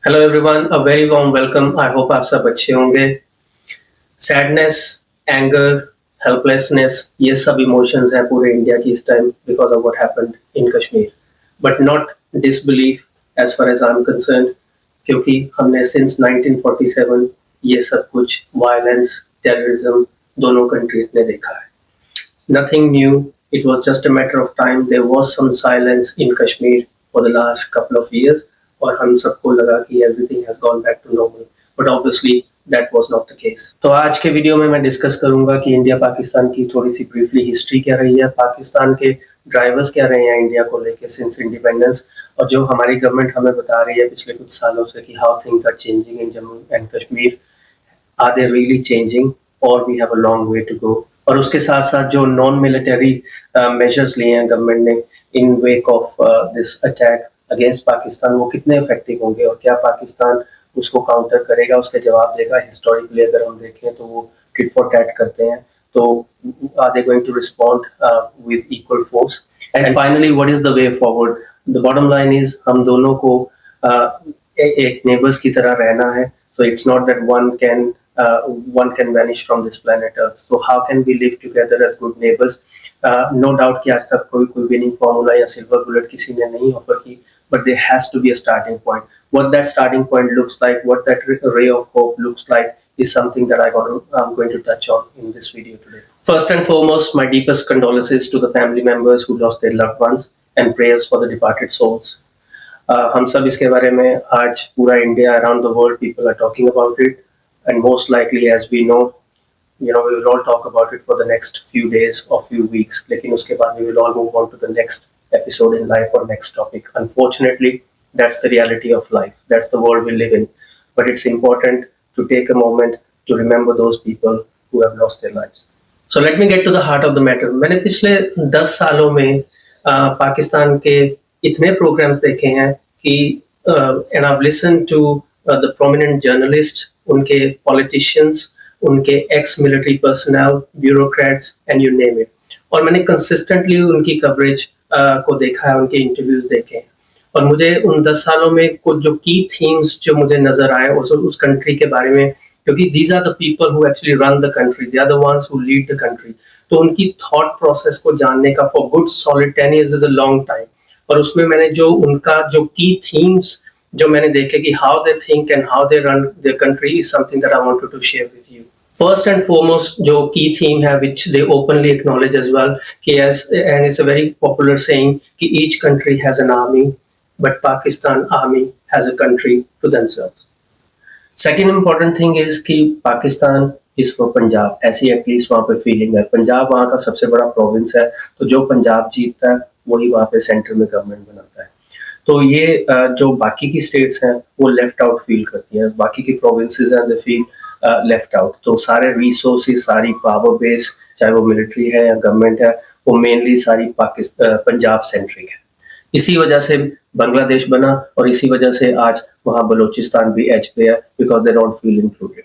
Hello everyone, a very warm welcome. I hope आप सब अच्छे होंगे। सैडनेस, एंगर, हेल्पलेसनेस, ये सब इमोशंस हैं पूरे इंडिया की इस time because of what happened in Kashmir, but not disbelief as far as I am concerned, क्योंकि हमने सिंस 1947 ये सब कुछ वायलेंस, टेररिज्म दोनों कंट्रीज ने देखा है। Nothing new. It was just a matter of time. There was some silence in Kashmir for the last couple of years, और हम सबको लगा कि everything has gone back to normal. But obviously that was not the case. तो आज के video में मैं डिस्कस करूंगा कि इंडिया पाकिस्तान की थोड़ी सी ब्रीफली हिस्ट्री क्या रही है, पाकिस्तान के ड्राइवर्स क्या रहे हैं इंडिया को लेके सिंस इंडिपेंडेंस, और जो हमारी गवर्नमेंट हमें बता रही है पिछले कुछ सालों से कि how things are changing in Jammu and Kashmir, are they really changing और we have a long way to go. और उसके साथ साथ जो नॉन मिलिटरी मेजर्स लिए हैं गवर्नमेंट ने in wake of this attack against Pakistan, वो कितने इफेक्टिव होंगे और क्या पाकिस्तान उसको काउंटर करेगा, उसके जवाब देगा। हिस्टोरिकली अगर हम देखें तो वो टिट फॉर टैट करते हैं, तो are they going to respond with equal force. And finally what is the way forward? The bottom line is हम दोनों को एक नेबर्स की तरह रहना है। So it's not that one can vanish from this planet Earth. So how can we live together as good neighbors? No doubt कि आज तक कोई winning formula या silver bullet किसी ने नहीं offer की, but there has to be a starting point. What that starting point looks like, what that ray of hope looks like, is something that I'm going to touch on in this video today. First and foremost, my deepest condolences to the family members who lost their loved ones, and prayers for the departed souls. हम सब इसके बारे में आज पूरा India around the world people are talking about it, and most likely as we know we will all talk about it for the next few days और few weeks, लेकिन उसके बाद we will all move on to the next episode in life और next topic. Unfortunately that's the reality of life, that's the world we live in, but it's important to take a moment to remember those people who have lost their lives. So let me get to the heart of the matter. मैंने पिछले 10 सालों में पाकिस्तान के इतने programmes देखे हैं कि and I listen to the prominent journalist, उनके पॉलिटिशियंस, उनके ex military personnel, bureaucrats and you name it, और मैंने कंसिस्टेंटली उनकी कवरेज को देखा है, उनके इंटरव्यूज देखे हैं। और मुझे उन 10 सालों में कुछ जो की थीम्स जो मुझे नजर आए उस कंट्री के बारे में, क्योंकि these are the people who actually run the country, they are the ones who lead the country, तो उनकी थॉट प्रोसेस को जानने का for good solid 10 years is a long time. और उसमें मैंने जो उनका जो की थीम्स जो मैंने देखे कि how they think and how they run their country is something that I wanted to share with you. First and foremost जो की थीम है which they openly acknowledge as well कि as and it's a very popular saying कि each country has an army but Pakistan army has a country to themselves. Second important thing is कि Pakistan is for Punjab, ऐसी at least वहाँ पे feeling है। पंजाब वहाँ का सबसे बड़ा प्रोविंस है, तो जो पंजाब जीतता है वही वहाँ पे सेंटर में गवर्नमेंट बनाता है। तो ये जो बाकी की स्टेट्स हैं वो लेफ्ट आउट फील करती हैं, बाकी की प्रोविंसेस हैं दे फील लेफ्ट आउट। तो सारे रिसोर्सेज, सारी पावर बेस, चाहे वो मिलिट्री है या गवर्नमेंट है, वो मेनली सारी पंजाब सेंट्रिक है। इसी वजह से बांग्लादेश बना और इसी वजह से आज वहाँ बलूचिस्तान भी एज पे है, because they don't feel included.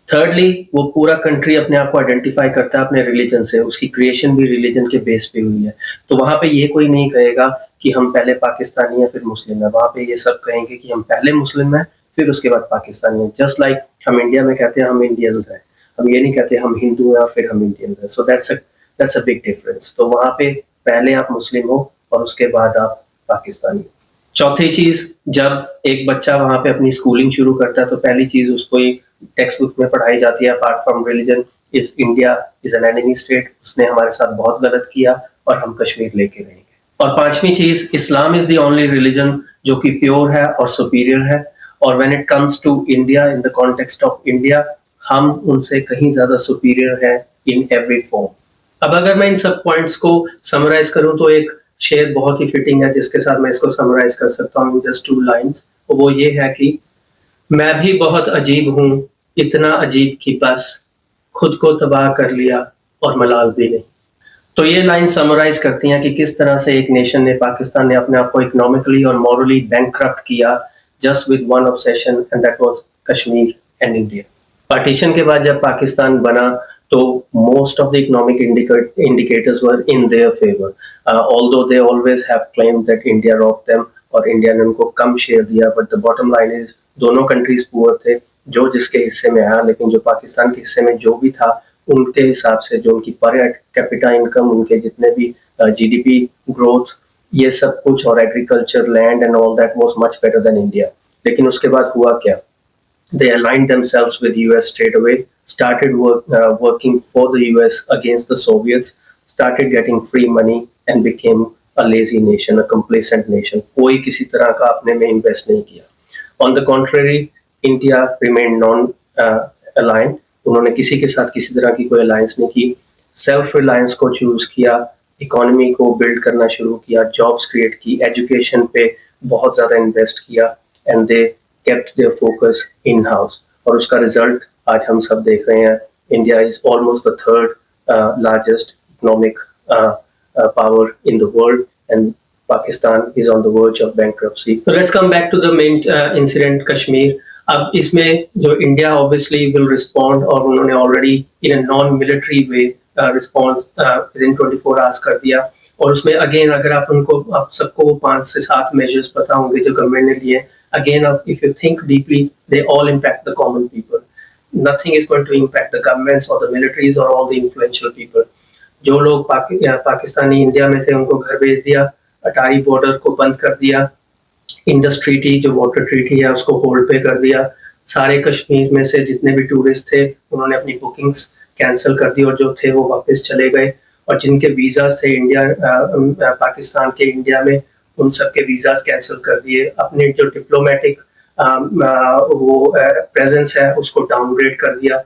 Thirdly, वो पूरा कंट्री अपने आप को आइडेंटिफाई करता है अपने रिलीजन से, उसकी क्रिएशन भी रिलीजन के बेस पे हुई है। तो वहाँ पे ये कोई नहीं कहेगा कि हम पहले पाकिस्तानी हैं फिर मुस्लिम है, वहाँ पे ये सब कहेंगे कि हम पहले मुस्लिम हैं फिर उसके बाद पाकिस्तानी हैं। जस्ट लाइक हम इंडिया में कहते हैं हम इंडियंस हैं, हम ये नहीं कहते हम हिंदू हैं और फिर हम इंडियंस हैं। So that's a big difference. तो वहाँ पे पहले आप मुस्लिम हो और उसके बाद आप पाकिस्तानी। चौथी चीज, जब एक बच्चा वहाँ पे अपनी स्कूलिंग शुरू करता है तो पहली चीज उसको टेक्स्ट बुक में पढ़ाई जाती है, apart from religion, is India is an enemy state, उसने हमारे साथ बहुत गलत किया और हम कश्मीर लेके रहेंगे। और पांचवी चीज, Islam is the only religion जो कि प्योर है और सुपीरियर है, और when it comes to India, in the context of India, हम उनसे कहीं ज्यादा सुपीरियर है इन एवरी फॉर्म। अब अगर मैं इन सब पॉइंट्स को समराइज करूं तो एक शेर बहुत ही फिटिंग है जिसके साथ मैं इसको समराइज कर सकता हूँ इन जस्ट 2 lines, और वो ये है कि मैं भी बहुत अजीब हूँ, इतना अजीब कि बस खुद को तबाह कर लिया और मलाल भी नहीं। तो ये लाइन समराइज करती हैं कि किस तरह से एक नेशन ने, पाकिस्तान ने, अपने आप को इकोनॉमिकली और मॉरली बैंकक्रप्ट किया just with one obsession, and that was Kashmir and India. Partition के बाद जब पाकिस्तान बना तो most of the economic indicators were in their favor, although they always have claimed that India robbed them और India ने उनको कम share दिया, but the bottom line is दोनों कंट्रीज पुअर थे, जो जिसके हिस्से में आया, लेकिन जो पाकिस्तान के हिस्से में जो भी था उनके हिसाब से जो उनकी पर कैपिटा इनकम, उनके जितने भी जीडीपी ग्रोथ, ये सब कुछ, और agriculture, land and all that was much better than India. लेकिन उसके बाद हुआ क्या? They aligned themselves with US straight away, started working for the US against the Soviets, started getting free money and became a lazy nation, a complacent nation. कोई किसी तरह का अपने में इन्वेस्ट नहीं किया. On the contrary, India remained non-aligned. उन्होंने किसी के साथ किसी तरह की कोई अलायंस नहीं की. सेल्फ रिलायंस को चूज किया, इकोनॉमी को बिल्ड करना शुरू किया, जॉब्स क्रिएट की, एजुकेशन पे बहुत ज़्यादा इन्वेस्ट किया, and they kept their focus in house. और उसका रिजल्ट आज हम सब देख रहे हैं. India is almost the third largest economic power in the world, and Pakistan is on the verge of bankruptcy. So let's come back to the main incident, Kashmir. अब इसमें जो इंडिया obviously will respond, और उन्होंने already in a non-military way response within 24 hours कर दिया. और उसमें again अगर आप सबको 5 से 7 measures पता होंगे जो गवर्नमेंट ने लिए. Again, if you think deeply, they all impact the common people. Nothing is going to impact the governments or the militaries or all the influential people. जो लोग पाकिस्तानी इंडिया में थे उनको घर भेज दिया, अटारी बॉर्डर को बंद कर दिया, इंडस ट्रीटी जो वाटर ट्रीटी है उसको होल्ड पे कर दिया, सारे कश्मीर में से जितने भी टूरिस्ट थे उन्होंने अपनी बुकिंग्स कैंसिल कर दी और जो थे वो वापस चले गए. और जिनके वीज़ाज थे पाकिस्तान के इंडिया में, उन सबके वीज़ाज कैंसिल कर दिए. अपने जो डिप्लोमेटिक वो प्रेजेंस है उसको डाउनग्रेड कर दिया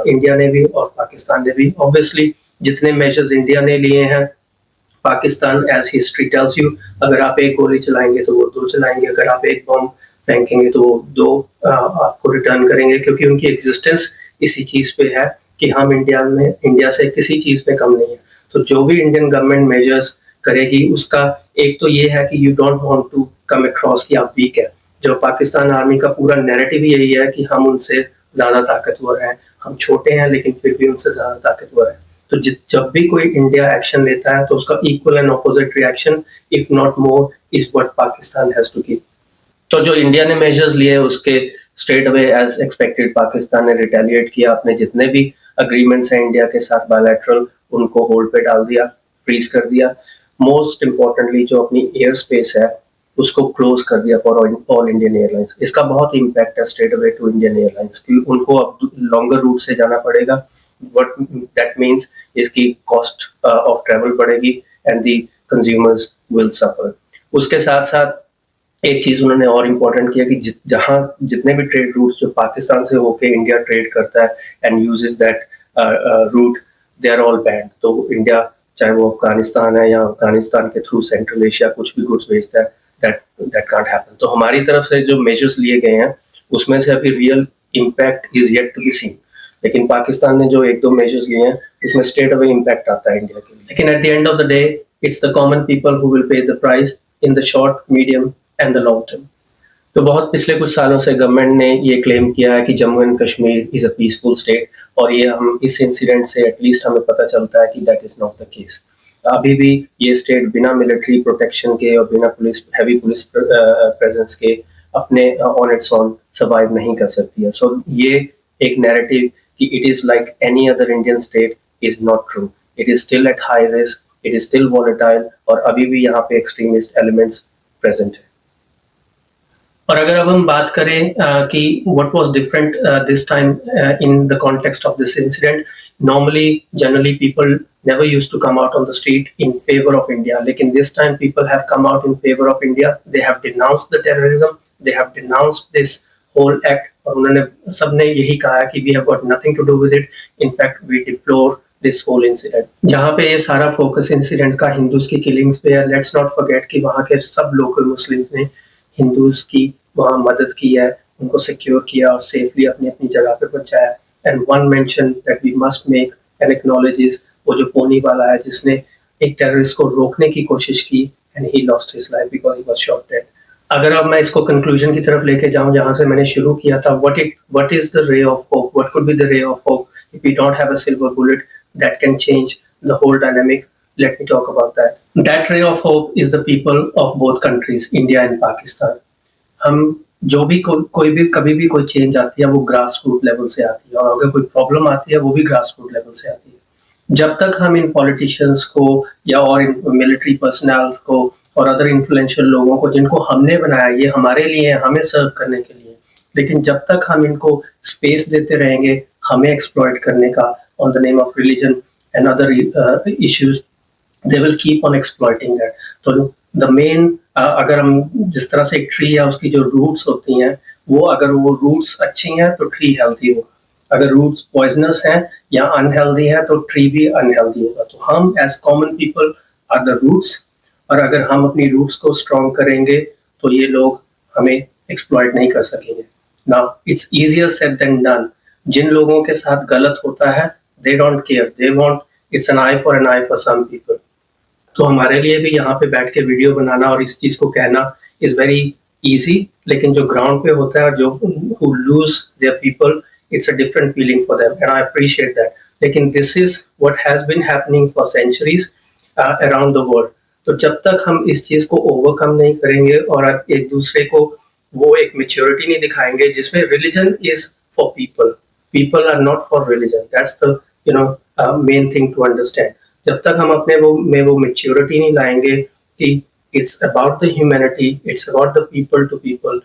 इंडिया ने भी और पाकिस्तान ने भी. ऑब्वियसली जितने मेजर्स इंडिया ने लिए हैं, Pakistan as history tells you, अगर आप एक गोली चलाएंगे तो वो 2 चलाएंगे, अगर आप एक बॉम्ब फेंकेंगे तो वो 2 आपको रिटर्न करेंगे, क्योंकि उनकी एग्जिस्टेंस इसी चीज़ पे है कि हम इंडिया से किसी चीज़ पे कम नहीं है. तो जो भी इंडियन गवर्नमेंट मेजर्स करेगी उसका एक तो ये है कि you don't want to come across कि आप वीक है. जो पाकिस्तान आर्मी का पूरा नैरेटिव यही है कि हम उनसे ज़्यादा ताकतवर हैं, हम छोटे हैं लेकिन फिर भी उनसे ज़्यादा ताकतवर है. तो जब भी कोई इंडिया एक्शन लेता है तो उसका equal and opposite reaction, if not more, is what Pakistan has to give. तो जो इंडिया ने मेजर्स लिए उसके straight away as expected Pakistan ने रिटेलिएट किया. अपने जितने भी अग्रीमेंट्स हैं इंडिया के साथ बायलैटरल, उनको होल्ड पे डाल दिया, फ्रीज कर दिया. मोस्ट इम्पोर्टेंटली जो अपनी एयर स्पेस है उसको क्लोज कर दिया फॉर ऑल इंडियन एयरलाइंस. इसका बहुत इम्पैक्ट है straight away to Indian airlines कि उनको अब लॉन्गर रूट से जाना पड़ेगा. व्हाट दैट मीन्स इसकी कॉस्ट ऑफ ट्रेवल बढ़ेगी and the consumers will suffer. उसके साथ साथ एक चीज उन्होंने और इम्पोर्टेंट किया कि जहां जितने भी ट्रेड रूट्स जो पाकिस्तान से होके इंडिया ट्रेड करता है and uses that route, they are all banned. तो इंडिया चाहे वो अफगानिस्तान है या अफगानिस्तान के थ्रू सेंट्रल एशिया कुछ भी गुड्स भेजता है, दैट कांट हैपन. तो हमारी तरफ से जो मेजर्स लिए गए हैं उसमें से अभी real impact is yet to be seen. लेकिन पाकिस्तान ने जो 1-2 मेजर्स लिए हैं उसमें स्ट्रेट अवे इम्पैक्ट आता है इंडिया के लिए. लेकिन at the end of the day it's the common people who will pay the price in the short, medium and the long term. तो बहुत पिछले कुछ सालों से गवर्नमेंट ने ये क्लेम किया है कि Jammu and Kashmir is a peaceful state, और ये हम इस इंसिडेंट से एटलीस्ट हमें पता चलता है कि that is not the case. अभी भी ये स्टेट बिना मिलिट्री प्रोटेक्शन के और बिना हैवी पुलिस प्रेजेंस के अपने ऑन इट्स ऑन सर्वाइव नहीं कर सकती है. सो ये एक नैरेटिव कि it is like any other Indian state is not true. It is still at high risk, it is still volatile, और अभी भी यहाँ पे एक्सट्रीमिस्ट एलिमेंट्स प्रेजेंट है. और अगर अब हम बात करें कि what was different this time in the context of this incident, generally people never used to come out on the street in favor of India. लेकिन this time people have come out in favor of India. They have denounced the terrorism. They have denounced this whole act. और उन्होंने सबने यही कहा है कि we have got nothing to do with it. In fact, we deplore this whole incident. जहाँ पे ये सारा फोकस इंसिडेंट का हिंदूज की किलिंग्स पे है, let's not forget कि वहाँ के सब लोकल मुस्लिम्स ने हिंदूज की वहाँ मदद की है, उनको सिक्योर किया और सेफली अपनी अपनी जगह पे पहुंचाया. And one mention that we must make and acknowledge, वो जो पोनी वाला है जिसने एक टेररिस्ट को रोकने की कोशिश की and he lost his life because he was shot dead. अगर अब मैं इसको कंक्लूजन की तरफ लेके जाऊं जहां से मैंने शुरू किया था, what is the ray of hope, what could be the ray of hope if we don't have a silver bullet that can change the whole dynamic. Let me talk about that. That ray of hope is the people of both countries, India and Pakistan. हम जो भी कोई भी कभी भी कोई change आती है वो ग्रास रूट लेवल से आती है, और अगर कोई प्रॉब्लम आती है वो भी ग्रास रूट लेवल से आती है। जब तक हम इन पॉलिटिशियंस को या और इन मिलिट्री पर्सनल्स को और अदर इन्फ्लुएंशियल लोगों को जिनको हमने बनाया, ये हमारे लिए हमें सर्व करने के लिए, लेकिन जब तक हम इनको स्पेस देते रहेंगे हमें एक्सप्लॉइट करने का on the name of religion and other issues, they will keep on exploiting that. तो द मेन अगर हम जिस तरह से एक ट्री है उसकी जो रूट्स होती हैं, वो अगर वो रूट्स अच्छी हैं तो ट्री हेल्दी होगा, अगर रूट्स पॉइजनस हैं या अनहेल्दी हैं तो ट्री भी अनहेल्दी होगा। तो हम as common people are the roots, और अगर हम अपनी रूट्स को स्ट्रॉन्ग करेंगे तो ये लोग हमें एक्सप्लॉइट नहीं कर सकेंगे। Now it's easier said than done. जिन लोगों के साथ गलत होता है they don't care, they want it's an eye for some people. तो हमारे लिए भी यहाँ पे बैठ के वीडियो बनाना और इस चीज को कहना इज वेरी इजी, लेकिन जो ग्राउंड पे होता है, जो who lose their people, it's a different feeling for them and I appreciate that। लेकिन this is what has been happening for centuries around the world। तो जब तक हम इस चीज को ओवरकम नहीं करेंगे और एक दूसरे को वो एक मेच्योरिटी नहीं दिखाएंगे जिसमें religion is for people, people are not for religion, that's the main thing to understand. जब तक हम अपने वो मेच्योरिटी नहीं लाएंगे कि it's about the humanity, it's about the people to people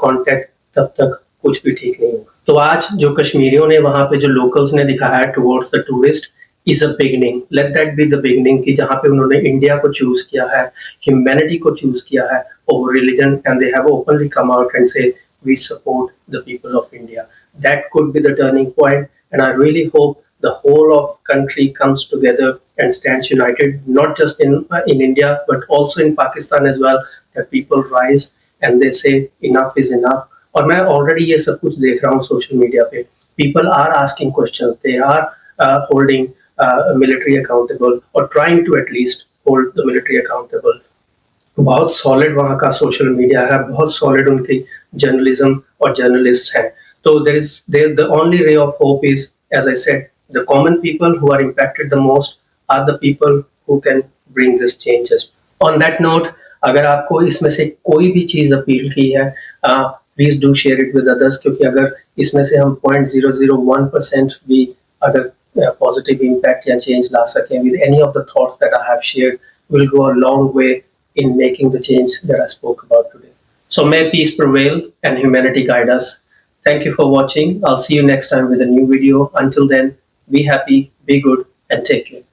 contact, तब तक कुछ भी ठीक नहीं होगा। तो आज जो कश्मीरियों ने वहां पे जो लोकल्स ने दिखाया है towards the tourist is a beginning, let that be the beginning, कि जहाँ पे उन्होंने इंडिया को चूज किया है, ह्यूमैनिटी को चूज किया है over religion, and they have openly come out and say we support the people of India. That could be the turning point and I really hope the whole of country comes together and stands united, not just in India but also in Pakistan as well, that people rise and they say enough is enough। और मैं already ये सब कुछ देख रहा हूँ social media पे, people are asking questions, they are holding military accountable or trying to at least hold the military accountable। बहुत सॉलिड वहाँ का सोशल मीडिया है, बहुत सॉलिड उनकी जर्नलिज्म और जर्नलिस्ट हैं। तो there the only ray of hope is, as I said, the common people who are impacted the most are the people who can bring this changes। On that note, अगर आपको इसमें से कोई भी चीज अपील की है, please do share it with others, क्योंकि अगर इसमें से हम 0.001% भी अगर पॉजिटिव इम्पैक्ट या चेंज ला सकें with any of the thoughts that I have shared, will go a long way in making the change that I spoke about today। So may peace prevail and humanity guide us। Thank you for watching। I'll see you next time with a new video। Until then, be happy, be good, and take care।